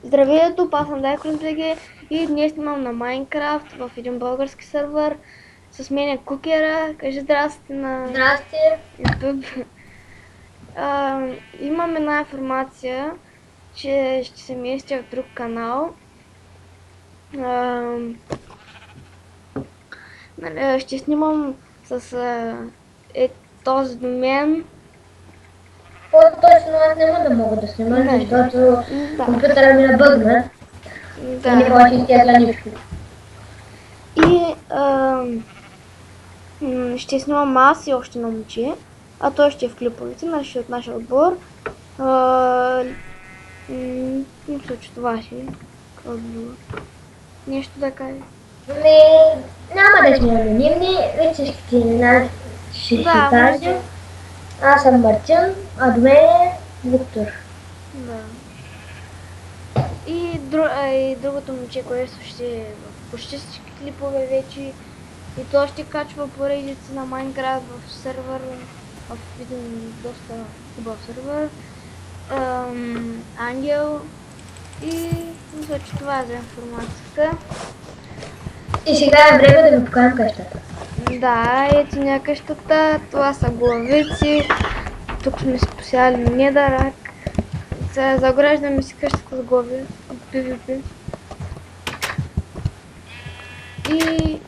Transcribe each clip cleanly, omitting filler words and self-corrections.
Здравейто, аз съм DaiCrossBG и днес снимам на Майнкрафт в един български сървър. С мен е Кукера. Кажи здрасти на Здрасти. YouTube. Имам една информация, че ще се местя в друг канал. А, ще снимам с този домен. По-точно аз няма да мога да снимам, Не, защото да, компютъра ми е бъгнат и не да. може да изтегля нищо. И ще снимам аз и още на момче, а той ще е в клиповете, от нашия отбор. Мисля, че това ще е. Нещо да кажа. Ми, няма да сме анонимни, вече ще Да, кажем. Аз съм Мартин, а до мен е Виктор. да. И другото момче, което ще е в почти всички клипове вече. И то ще качва поредици на Майнкрафт в сервер, в един доста хубав сервер. Ангел. И мисля, че това е за информацията. И сега е време да ви покажем къщата. Да, ето ня къщата, това са главици. Тук сме си посяли недърак. Сега заграждаме си къщата с глави от PvP. И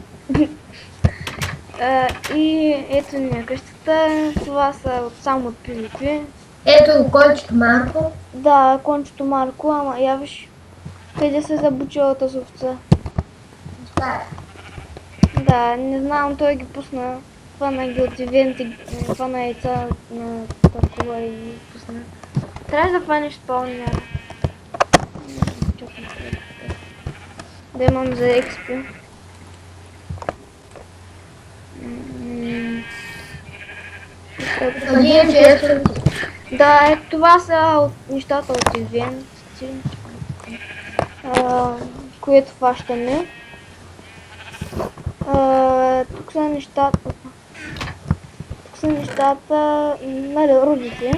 и ето ня къщата, това са само от PvP. Ето кончето Марко. Да, кончето Марко, ама я виж къде се забучила тази овца. Това е. Да, не знам, той ги пусна. Хвана ги от ивенти, хвана яйца на паркова и ги пусна. Трябва да хванеш спалня. Да имам за XP. Надявам, че е срути. Да, това са нещата от ивенти, които фащаме. Тук са нещата. Нали, рудите.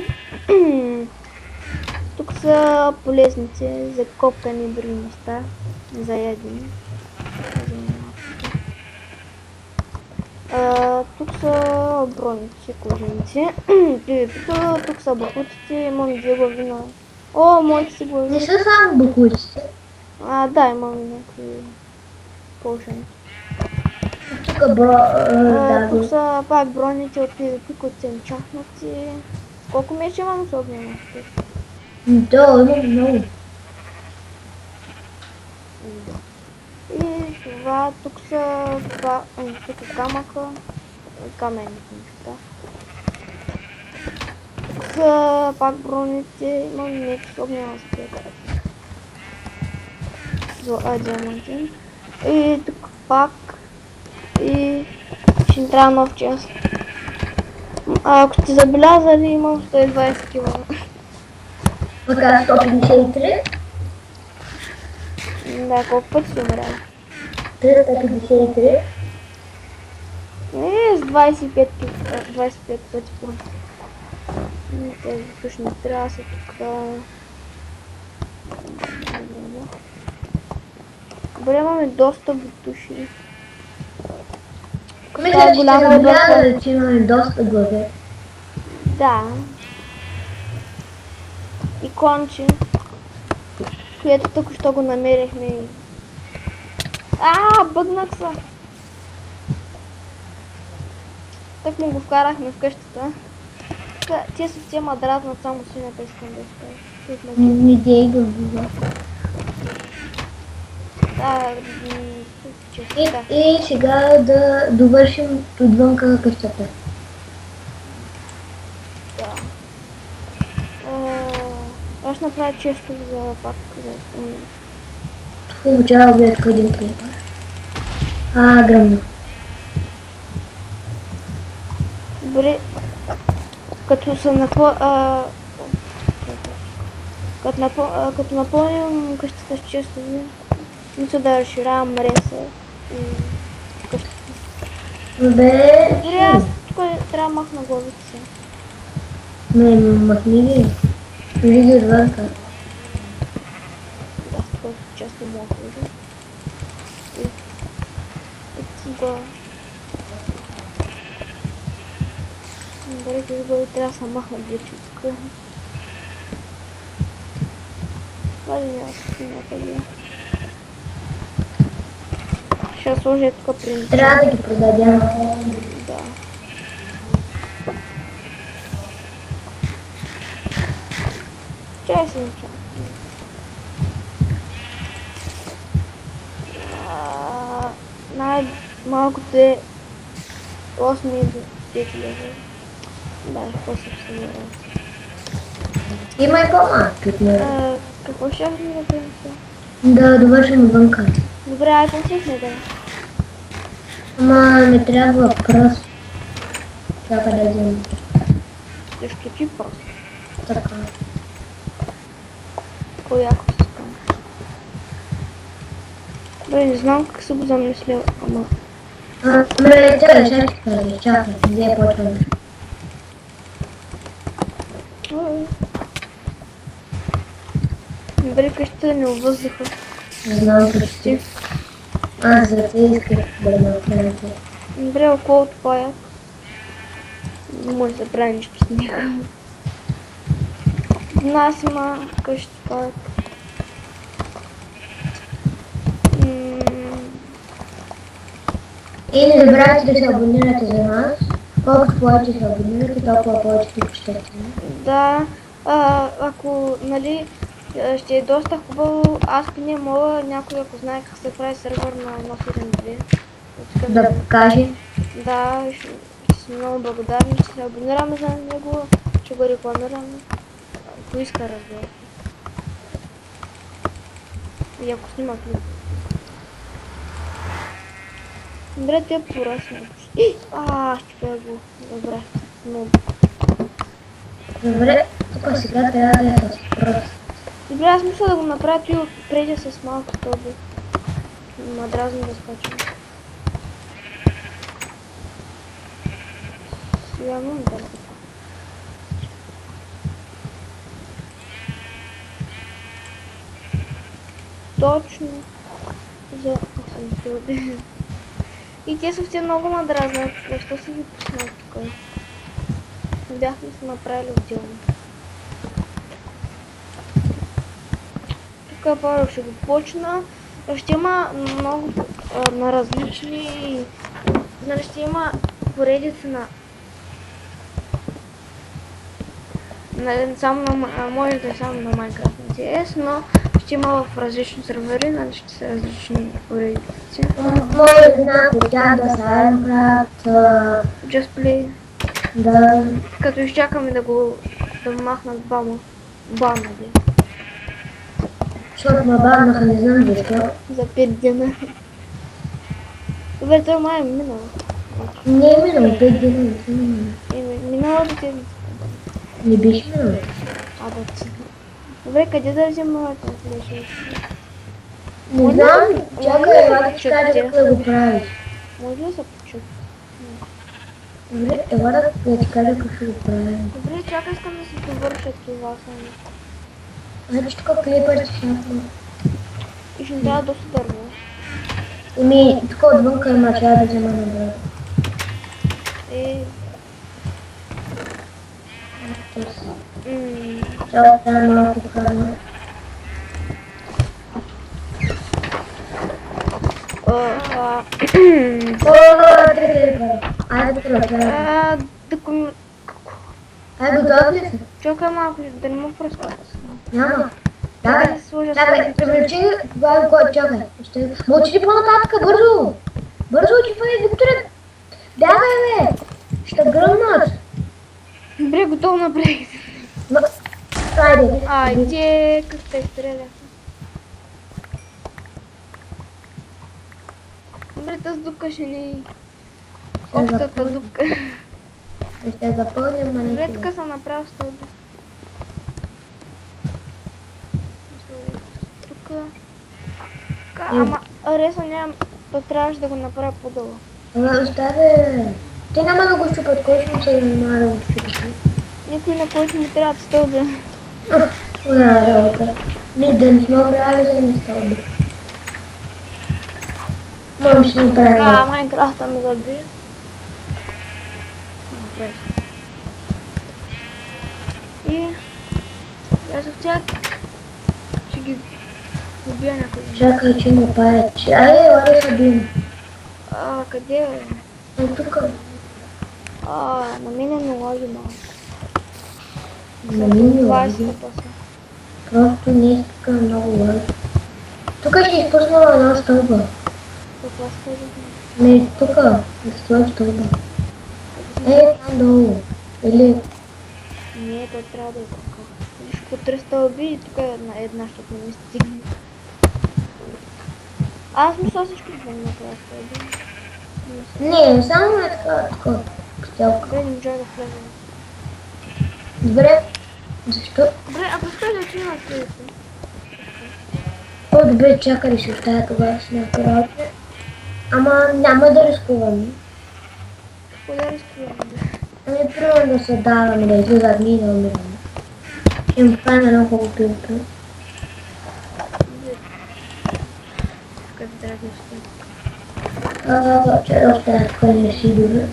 Тук са полезници за копкани и други неща, за ядене. Тук са броници, коженици. Тук са бахутите, имам две глави на... О, моите си глави. Не са само букуците. Да, имам някакви кожени. Тук Тук са пак броните от PvP, които са чахнати. Колко меча имам с огнена? Да, имам много. И това, тук са тук е камъка, каменните неща. Тук са пак броните, имам меч с огнена спека. Диамантин. И тук пак и ще ни трябва нов час. Ако сте забелязали, имам 120 кг. Така 153. Да, колко пъти си умряла? 353. Не, с 25 пъти просто. Тези точно трябва са тук. Добре, имаме доста бутуши. Мисля, че сте забелязали, че имаме доста глави. Да. И конче, което тук що го намерихме. Бъгнах се. Так му го вкарахме в къщата. Те са все ма дразнат, само свинята искам да изкажа. Не дей го било. Да, честта. И сега да довършим отвънка къщата. Да. Аз направя често за парк. Хубаво, че да гледат един клипър. Гръмно. Добре, като се като напълним къщата с често, мисля да разширявам мреса и къщата. Добре. Дори аз тук трябва да махна главите. Махни ги. Види ги отвънка. защото често мога да кажа. И тогава... Добре, тогава трябва да се махна вече тук. Това ли няма някъде? Ще сложа тук принцип. Трябва да ги продадем. Да. Чай си начал. Най-малкото е 8 до 10 лева. Да, какво се обсъдира? Има и по-малки от него. Какво ще ми да принеса? Да довършим вънка. Добре, ай помсихме да. Ама не трябва пръст. Чакай да взема. Защо ти просто? Така. Кой яко се стане? Добре, не знам как се го замисля, ама... Чакай, где почваме? Добре, къщата не въздуха. Не знам почти. Аз за това исках да ме отнемете. Добре, около това е. Не може да прави нищо с него. У нас има къща парк. И не забравяйте да се абонирате за нас. Колкото повече се абонирате, толкова повече ви почтете. Да, ако, нали, ще е доста хубаво, аз поне мога, някой ако знае как се прави сервер на 1.7.2. Искам Да покаже. Да, ще сме много благодарни, ще се абонираме за него, ще го рекламираме. Ако иска, разбира се. И ако снима клип. Добре, те порасна. Ще го. Добре. Много. Добре, тук сега трябва да е с пръст. Добре, аз мисля да го направя и преди с малко тоби. Мадразно да скачам. Сега имам да го. Точно за 8 И те са все много надразнат. Защо си ги пуснал тук? Бяхме се направили отделно. Тук първо ще го почна. Ще има много на различни... Нали, ще има поредица на... Нали, само на... Може да е само на Minecraft на CS, но ще има в различни сервери, нали ще са различни поредици. Може една от тях да са Minecraft. Just Play. Да. Като изчакаме да го... да махнат бана. Нали? Защото ме бавнаха, не знам защо. За 5 дена. Добре, той май е минало. Не е минало 5 дни, не съм минало. Минало до седмица. Не биш минало. Добре, къде да взема моята флеша? Не знам, чакай, ела да ти кажа как да го правиш. Може да се почук? Добре, ела да ти кажа как ще го правиш. Добре, чакай, искам да си довърша това само. Значи тук клипър ще шапна. И ще ми трябва доста дърво. Еми, тук отвънка има, трябва да взема набрат. Трябва да е малко храна. Айде да Ай, готов ли си? Чакай малко, да не му прескоча. Няма. Чакай, привлечи главен код, чакай. Мълчи ли по-нататък, бързо! Бързо, чипай, Викторе! Бягай, бе! Ще гръмнат! Добре, готов направих. Айде. Айде, как те стреля. Добре, тази дупка ще не е общата дупка. Ще запълним Добре, малко. тук съм направил стълби. Тук. Ама, реса нямам. То трябваше да го направя по-дълго. Ама, оставя. Те няма да го щупат, кой ще му се занимава да го щупат? Никой на който ми трябва стълби. Una работа. Не, да не сме играли за места. Можем си направим. Майнкрафта ми заби. Добре. И аз от тях ще ги убия някой. Чакай, че ме паят. Ай, ладе са бим. Къде е? Тук. На мен не лаги малко. На мен не 20 лаги. после. Просто не е тук много лаги. Тук ще изпуснала една стълба. Какво скажи? Не, тук. Да стои стълба. Там долу. Или... Не, то трябва да е така. Виж по 3 стълби и тук е една, защото не ми стигне. Аз мисля всички да не направя стълби. Не, само е така. Стелка. Добре, не можа да влезе. Добре. Защо? Добре, ако искаш да ти има следите. Добре, чакай, ще оставя тогава с някакви работи. Ама няма да рискувам. Какво да рискуваме? Примерно да се даваме, да излизат ми и да умираме. Ще им покажа едно хубаво пилото. Къде трябва да стои? Че да оставя коня си добре.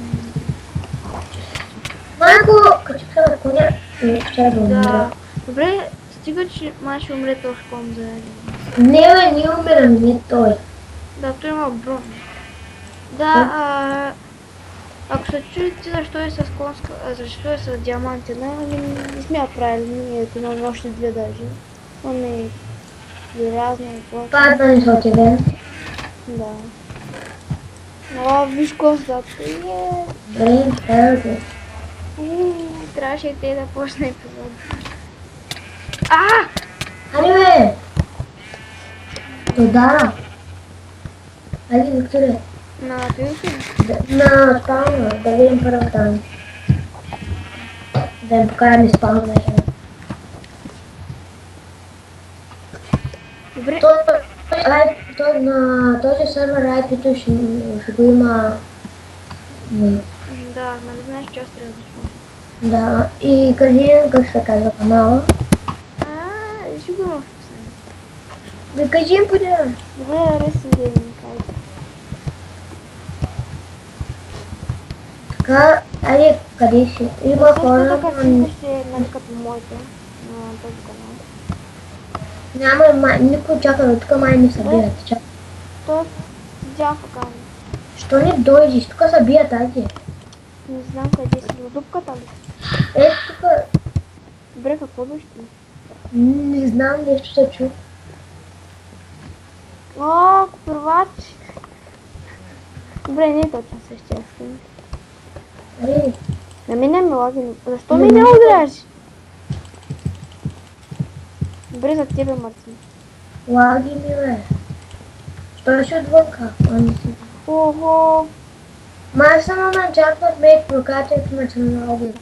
Малко, като се на коня, ще да умира. Да. Добре, стига, че май ще умре този кон за един. Не, бе, ние умираме, не той. Да, той има бронз. Да, ако се чуете защо е с конска, защо е с диамантина, не сме я правили ние на още две даже. Имаме и разни плочи. Паднали са от тебе. Да. О, виж констата. Добре, трябва да. Трябваше и те да почне епизод. Хайде, бе! Додара. Хайде, Викторе. На пилки? На спална, да видим първо там. Да им покажем спална на жена. Добре. Той на този сервер IP-то ще го има... Да, нали знаеш, че аз трябва да чувам. Да, и кажи как се казва канала. Ще го има в описание. Да кажи им поде. Добре, Resident Gaming, кажа. Така, айде, къде си? Има хора, Същата картинка ще е нали като моите на този канал. няма, никой чака, тук май не събират. Чакай. То видях канал. Що не дойдеш? Тук събират, айде. Не знам къде си, в дупката ли? Тук, Добре, какво беше ти? не знам, нещо се чу. О, купървач! Добре, не е точно същия скин. Айде, На мен не ме лаги. Защо ми не удряш? Добре, за тебе, Мартин. лаги ми, бе. Що ще отвънка? Ого! Май само на чакват мейт прокачат национално.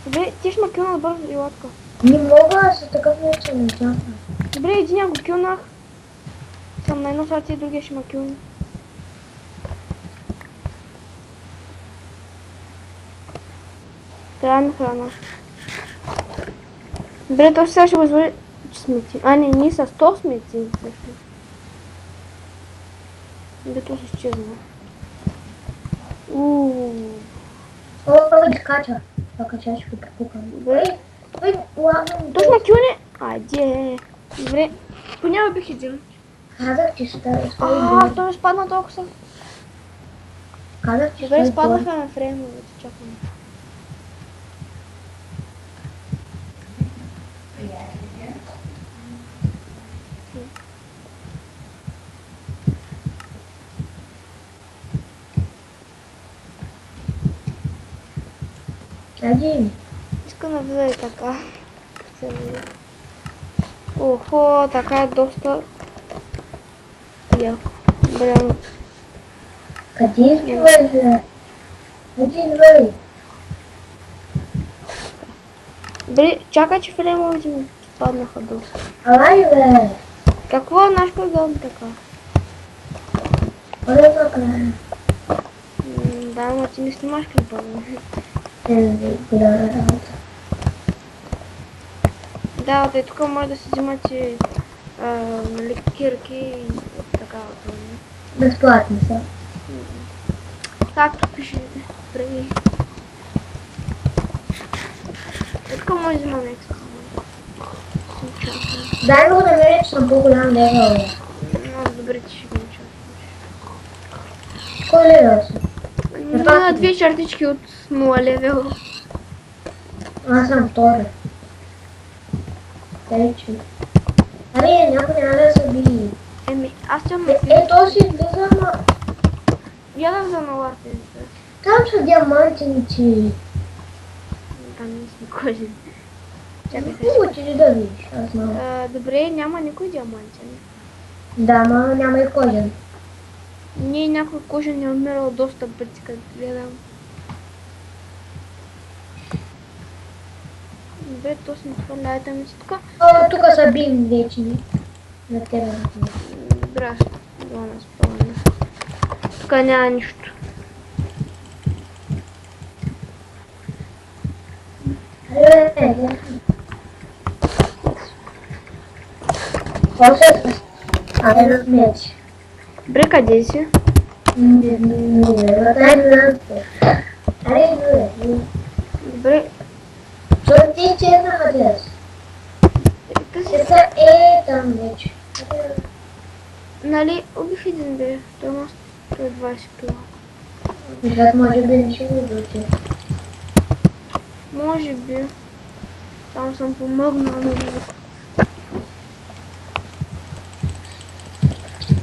Добре, ти ще ме килна бързо и лодка. Не мога с такъв начин на чакват. Добре, един го килнах. Съм на едно сърце и другия ще ме килна. Трябва ми храна. Добре, то сега ще го извори смети. Не, ние са 100 смети също. Добре, то се изчезна. О, ги кача. Това кача ще го препукам. Добре. Лагам. То сме килне. Айде. Добре. Понява бих един. Казах, че ще стои Той спадна толкова са. Казах, че Добре, стои спаднаха на фреймовете, чакаме. Один. Искам да видя и така. Се види. Охо, така е доста яко. Добре, Къде си, бе? Един, бе. добре, чакай, че фреймовете ми спаднаха доста. Ай, бе. Какво е наш програм така? Оле, накрая. Да, ама ти не снимаш клипа, бе. Голяма работа. Да, тъй тук може да си взимате нали, кирки и така. Безплатни са. Както пише преди. Тук може да взимаме екстра. Дай го да намеря, че съм по-голям левел. Много добре ти ще го участваш. Кой левел си? На две чертички от 0 левел. Аз съм втори. Тъй, че... Аре, някой няма да се бие. Еми, аз съм... То си влиза, ама... Я да взема ларта. Там са диамантинци. Там не сме кожи. Чакай сега. Хубаво ти ли да видиш, аз знам. Добре, няма никой диамантен. Да, ама няма и кожен. Ние някой кожен е умирал доста пъти, като гледам. Добре, то си хвърляйте ми си така. О, тук са бим вече. На тебе. Добре, аз ще да не спомня. Тук няма нищо. Аре, меч. Добре, къде си? Аре, Добре, що ти честно хотелось? ти си... Це там меч. Нали, убих един бе. Той има 120 кг. Защото може би не ще го дойти. Може би. Там съм помогнал на него.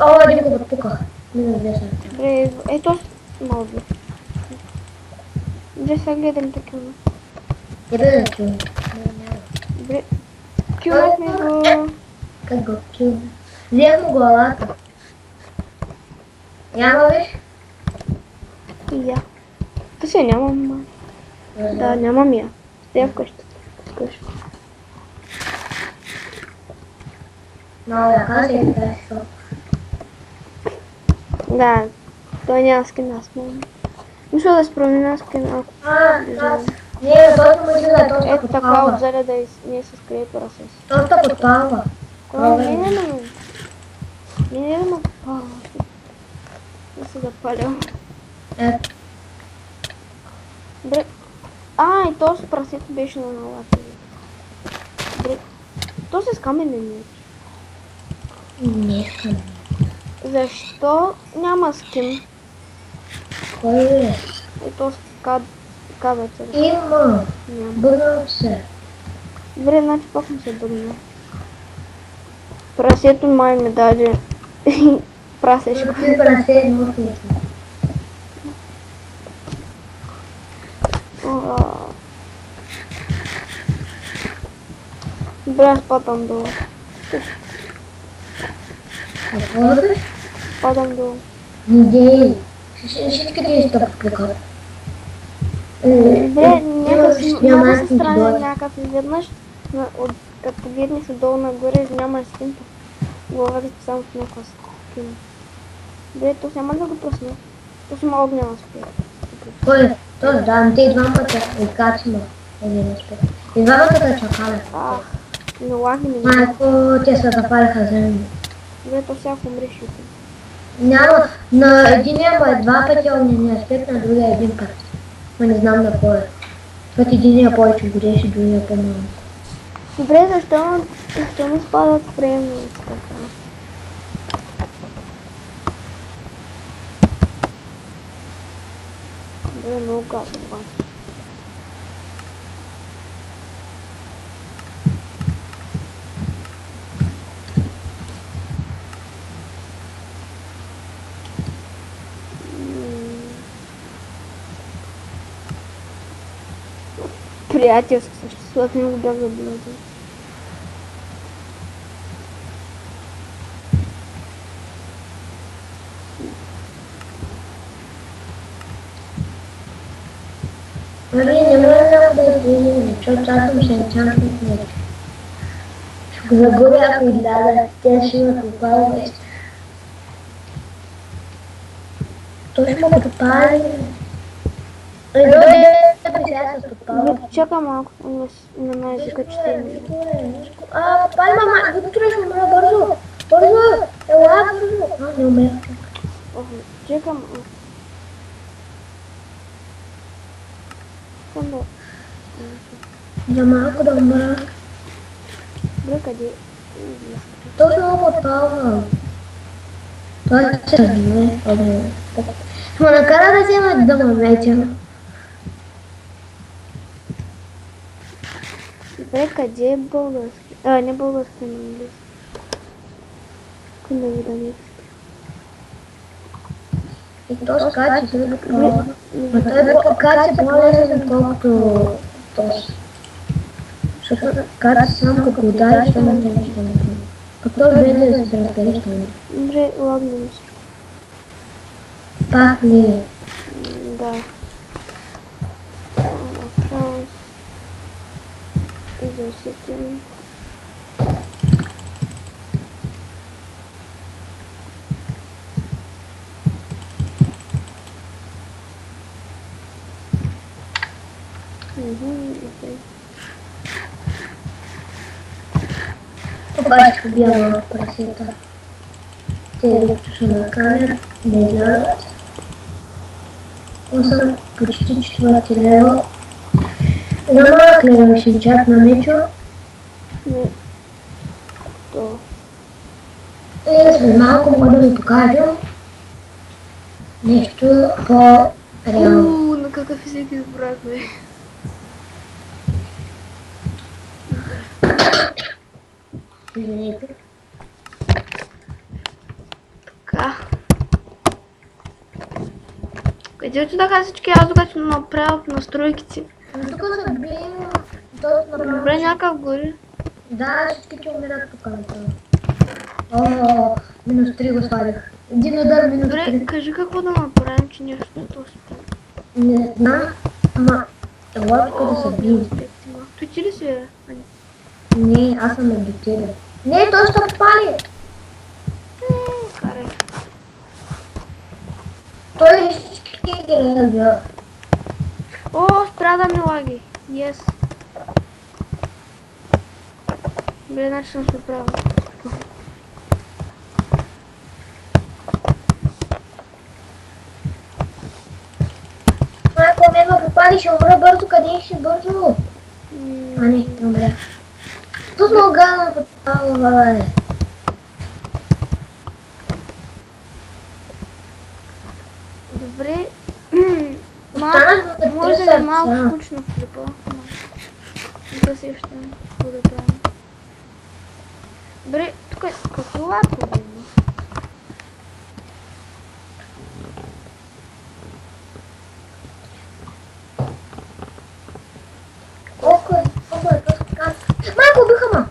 О, един го потуках. Минус 10. Добре, ето мал би. Добре, сега гледам такива. Къде да чуем? Добре. Кюнахме го. Как го чуем? Взех му главата. Няма ли? И я. Та се нямам, ма. Да, нямам я. Стоя вкъщата. Вкъща. Много яка си е тази. Да, той няма скин, аз нямам. Мисля да се промена скин, ако... Аз. Не, точно мисля да е точно Ето така подпалва. отзаля да не се скрие процес. Точно подпалва. Кой не е на мен? Не е на мен. Не се запалял. Ето. Добре. И то с прасето беше на налата. Добре. То се с каменен меч. Не искам. Защо няма скин? Кой е? И то с кабеца. Има. Няма. Бъгнал се. Добре, значи пак не се бъгна. Прасето май ми даде прасешко. Ти прасе едно пието. Добре, аз падам долу. Какво да бе? Падам долу. Идеи. Всичките изтъпват плюкат. Добре, някакъв Няма страна долу. някакъв изведнъж, като погледнеш отдолу нагоре, няма скин, главата ти само в някаква скин. Добре, то няма да го пръсне. То си има огняна спира. Кой е? Той, да, но те и двамата изкачима. Един успех. И двамата да чакаме. Не лаги ми. Майко, те се запалиха земли. Добре, то всяко умреш и ти. Няма, на единия му е два пъти огнения аспект, на другия един път. Но не знам на кой е. Път единия повече гореше, другия по-малко. Добре, защо не спадат фреймовете така? Добре, много гадно обаче. Приятелски съществуват, не го бях забелязал. Нали, не мога да изглеждам, защото аз съм шенчански човек. Ще го загубя, ако изляза, тя ще има попала вече. Той ще ме подпали. Дойде да сега с подпала. Чакай малко, на мен езика чете. Пали мама, Виктор ще умра бързо. Бързо, ела бързо. Не умея. Чакай малко. Къде? За малко да умра. Бре, къде? Точно подпала. Той се размие. Ма накара да взема дъма вече. Бре, къде е български? А, не български, но английски. Къде ви да не И то скача се да подпала. Но той скача по-лесен, колкото този. Защото скача само като удариш, това не е нещо. Пък той без да се разбереш това. Бре, ладно ми се. Пак ли? Да. Направо. И засетим. Окей. Обаче побяга в пресета. Те ще накарат да излязат. Съм почти четвърти лево. За малък лево ще чак на Мечо. Не. То. И след малко мога да ви покажа нещо по-реално. На какъв език избрахме? Извинете. Така. Къде отидаха всички? Аз докато направя настройките. Но тук са били точно Добре, направо. някак горе. Да, всичките умират тук. О, минус 3 го свалих. Един удар минус Добре, 3. кажи какво да направим, че нещо успя. Не знам, ама ела тук да се бие. Той ти ли си е? Не, аз съм медитирал. Не, той ще пали. Карай. Той всички ги разбира. О, спря да ми лаги. Yes. Бе, значи съм се правил. Ако ме попали, ще умра бързо. Къде ще бързо? А не, не умря. Тут много гадно попала, бе. Добре. Останах да Може да е търся малко сега. скучно в клипа. Да се ще да правим. Добре, тук е какво лапо да има? Колко е просто така. Майко, убиха ма!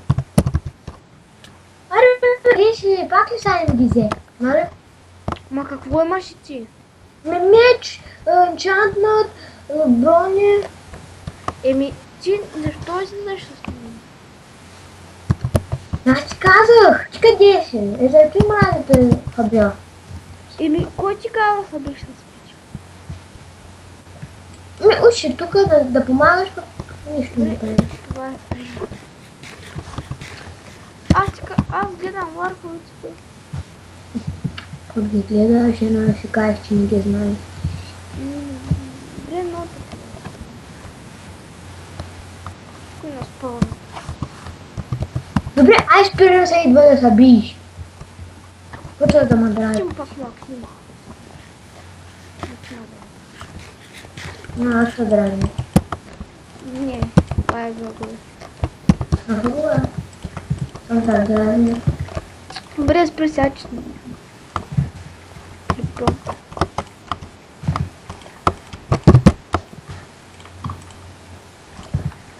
Аре, реши, пак ли са ги взе? Нали? Ма какво имаш и ти? Меч, енчантнат, броня. Еми, ти защо излизаш с мен? Аз ти казах, ти къде си? За ти мразите хабя. Еми, кой ти казва да ходиш с печи? Учи тук да помагаш, пък нищо не прави. Това е приятно. Аз гледам върховиците. Ако ги гледаш, едно ще кажеш, че не ги знаеш. Добре, много така. Кой нас пълна? Добре, ай спирам се идва да се биеш. Почва да ме драви. Чим пак малко снима. Но аз се драви. Не, това е друго. Ага, съм се драви. Добре, спри сега, че снима. Клипа.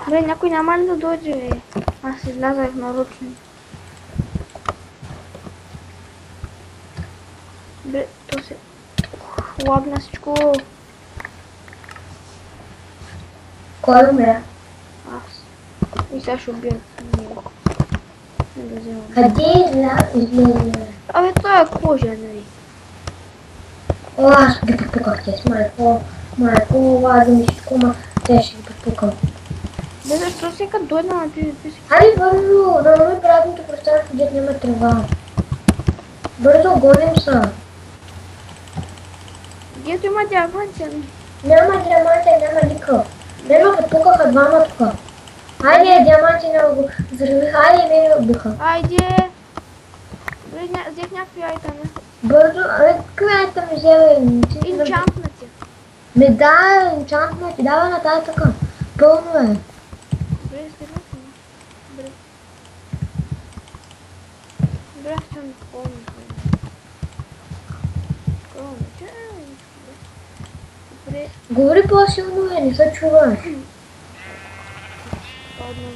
Добре, някой няма ли да дойде, бе? Аз излязах нарочно. Добре, то се хлабна всичко. Кой умря? Аз. И сега ще убия. Не да вземам. Къде излезе? Абе, това е кожа, нали? О, аз ги попуках те с майко. Майко, лади ми всичко, ма Те ще ги подпукам. Бе, защо всека дойде на тези писки? Хайде бързо, да намери празното пространство, дето няма трева. Бързо, гоним са. Дето има диамантен. Няма диамантен, няма никакъв. Мен ме подпукаха двама тук. Хайде, диаманти не го взриви, хайде, мен ме убиха. Айде! Бре, взех някакви айтами. Бързо, какви ми взели? Инчантнати. Ме да, енчантно ти дава нататък. Пълно е. Бре, стигнати ми. Бре. Бре, ще ми помня. Бре, Говори по-силно, не се чуваш. ладно.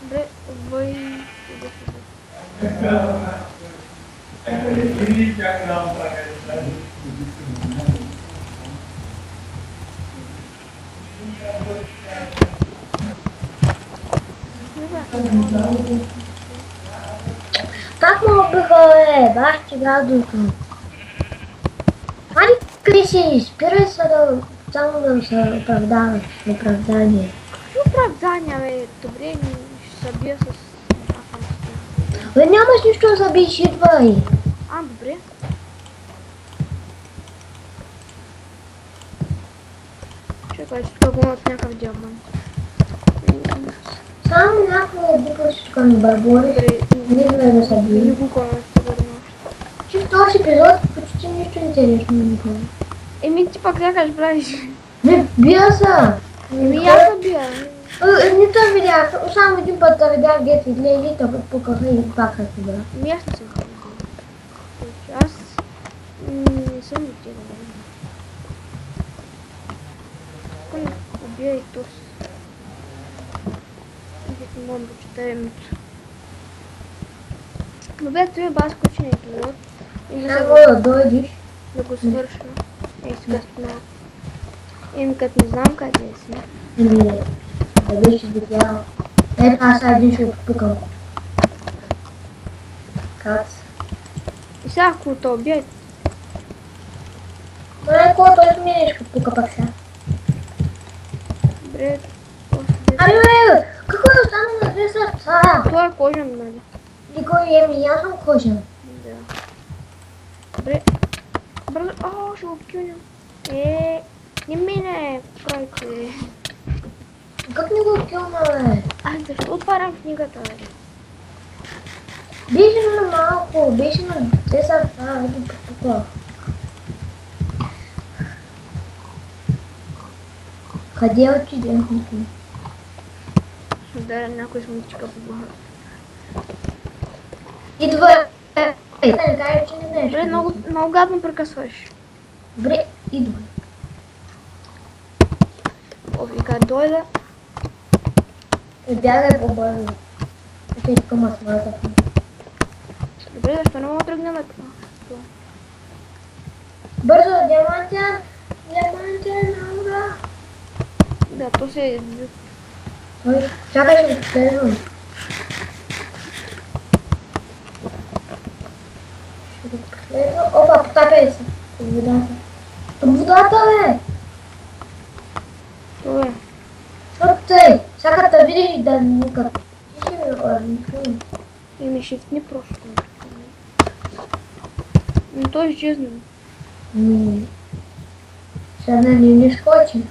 Бре, вой. Иде сюда. Как ме убиха, баш ти гадото. Ани, Криси, спирай се да само да се оправдаваш, оправдание. Какви оправдания, бе? Добре, ще се бия с... Бе, нямаш нищо да забиш, идвай. А, добре. Чакай, че тук имат някакъв диамант. Само някакво дупащичка ми бърбори, не знае да се Не бие. го коня ще върна. Че в този епизод почти нищо интересно не го. Еми ти пак някаш правиш. Не, бия са. Еми аз да бия. Не те видях, само един път те видях, дето излезли, те подпукаха и пак се бия. Еми аз не съм ходила. Аз не съм отидала. Искам да убия и тос. Не мога да чета името. Добре, това е бас скучен епизод. И мисля Само да дойдеш. да го свърша. Ей, сега спомня. Еми като не знам къде си. Или да беше видял. Ето аз сега един ще го подпукам. Как? И сега ако те убият, Май, кой той ми ще подпука пак сега. добре, Ами, бе, какво е останало на две сърца? това е кожен, нали? Никой еми, аз съм кожен. Да. Добре. Бързо, ще го кюнем. Не мине, пройте. Как не го килна, бе? Защо отварям книгата, бе? Беше на малко, беше на две сърца, ето подпука. Къде отиде? Ще ударя някой смутичка по глава. Идва. Не кажа, че не знаеш. Добре, много гадно прекъсваш. Добре, идва. Вика, дойде. Бягай по-бързо. Ето искам аз мазах. Добре, защо не мога да тръгнем това? Бързо, диамантен! Диамантен, аура! Да, то се... Ой, чакай, ще го следвам. Ще го последвам. Опа, потапяй се. Под водата. Под водата, бе! Това е. Защото тъй, сега да видиш и да никак. Ти ще ми организирам. Ми шифтни просто. Но той изчезна. Сега не скочи.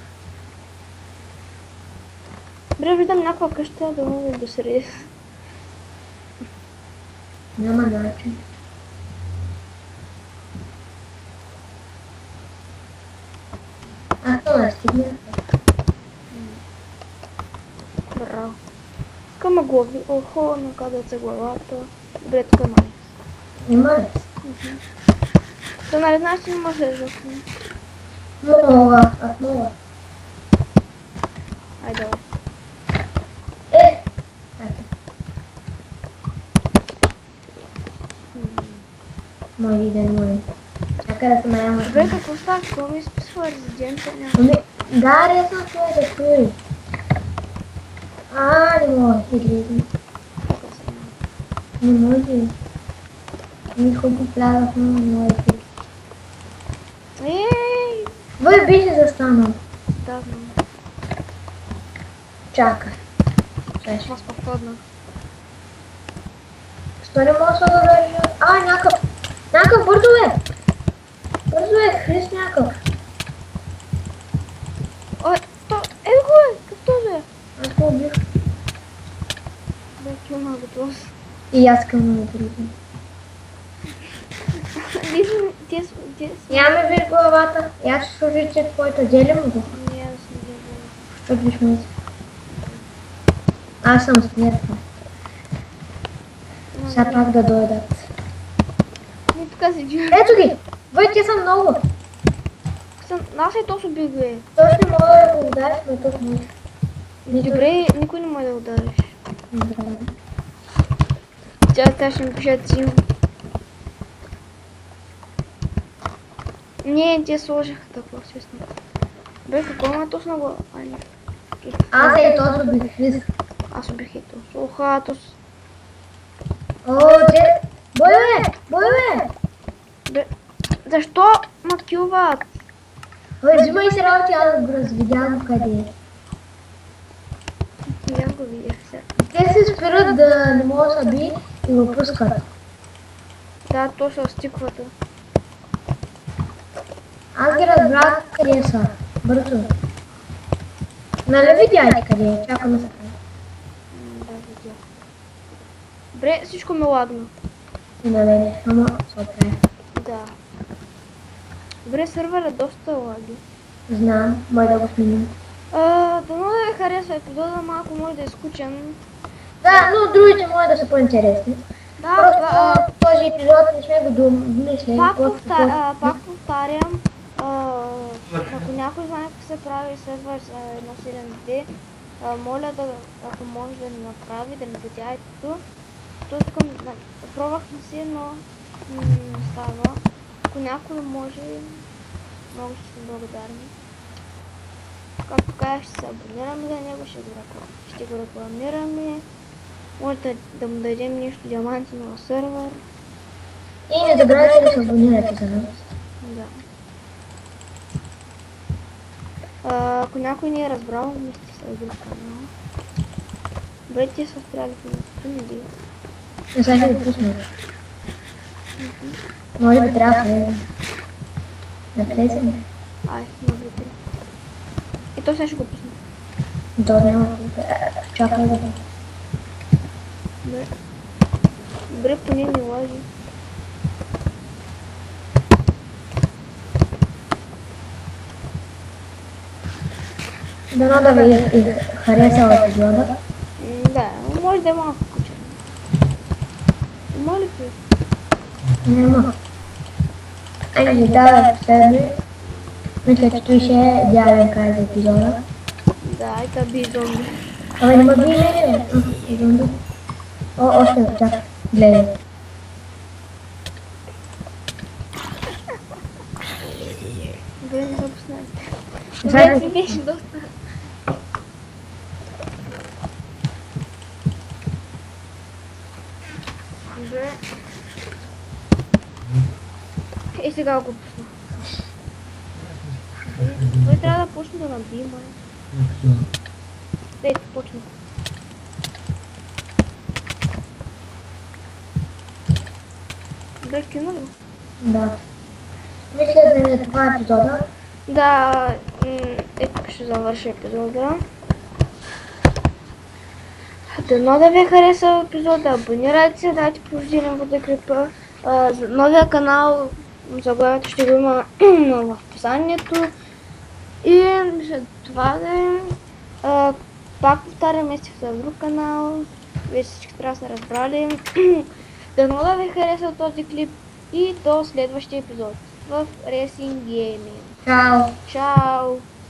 Добре, виждам някаква къща да мога да се реди. Няма начин. Аз това стигна. Браво. Към глави. Охо, накъде се главата. Добре, тук май. Има ли? То нали знаеш, че не може да излъчне. Мога, аз мога. Айде, давай. Мой ден, мой. Чакай да се мая. Добре, какво става? Какво ми изписва резиденция? Няма. Ами, да, ресно това е да тури. Не мога, излизам. Не може. Не ходи влязах, но не може. Ей! Вой беше застанал. Да, знам. Чакай. Чакай. Аз повторно. Що не мога да държа? Някакъв бързо е! Бързо е, Хрис някакъв. Ой, то, ето го е, като е. Аз го убих. Бе, килна готова. И аз искам да ме прибим. Нямаме виж главата. И аз ще служи, че твоята делим го. Не, аз не гледам. Що биш ми? Аз съм смертна. Сега пак да дойдат. Не, така си джури. Ето ги! Бой, те са много. Аз е точно бих бе. Точно не мога да го удариш, но тук може. Добре, никой не може да удариш. Добре. Тя ще ми пише Тим. Не, те сложиха такова, честно. Бе, какво ме точно го... А, не. Аз е точно бих Хрис. Аз убих и то. Оха, то... О, те... Бойове! Бойове! Бе, защо ма килват? Ой, взимай се работи, аз го развидявам къде е. Я го видях сега. Те се спират да не могат да би и го пускат. Да, то са стиквата. Аз ги разбрах къде са. Бързо. Нали видяхте къде е? Чакаме се. Да, видях. Добре, всичко ме лагна. И нали, ама се оправи. Да. Добре, сървър е доста лаги. Знам, мой да го сменим. Дано да ви харесва епизода, малко може да е скучен. Да, но другите могат да са по-интересни. Да, Просто този епизод не сме го домислили. пак повтарям, ако някой знае как се прави сервер за 1.7.2, моля да, ако може да ни направи, да ни видяете тук. Тук пробвахме си, но не става. Ако някой може, много ще сме благодарни. Както казах, ще се абонираме за него, ще го рекламираме. Може да му дадем нещо диаманти на сервер. И не забравяйте да се абонирате за нас. Да. Ако някой не е разбрал, мисля се друг канал. Добре, ти са спряли в минутата, не дига. Не сега ще го пуснем. Може би трябва да влезем. Да влезем. Ай, добре. И то сега ще го пусна. То няма. Чакай да. Добре. Добре, поне не лажи. Дано да ви харесал епизода. Да, може да е малко скучен. Има ли плюс? Няма. Ай, да, последно. Мисля, че той ще е идеален край за епизода. Да, и та би зомби. Абе, не ме биже, зомби. О, още, чакай. Гледай. Добре, не се пуснете. Заедно. Добре, беше доста. Добре. И сега го пусна. Той трябва да почне да наби, май. Ей, почна. Добре, кина ли? Да. Мисля да не това епизода. Да, тук ще завърши епизода. Дано да ви е харесал епизода, абонирайте се, дайте положителен подкрепа. За новия канал, заглавието ще го има в описанието. И това да е. Пак повтарям, сте в друг канал. Вие всички трябва да са разбрали. Дано да ви е харесал този клип и до следващия епизод в Racing Gaming. Чао. Чао!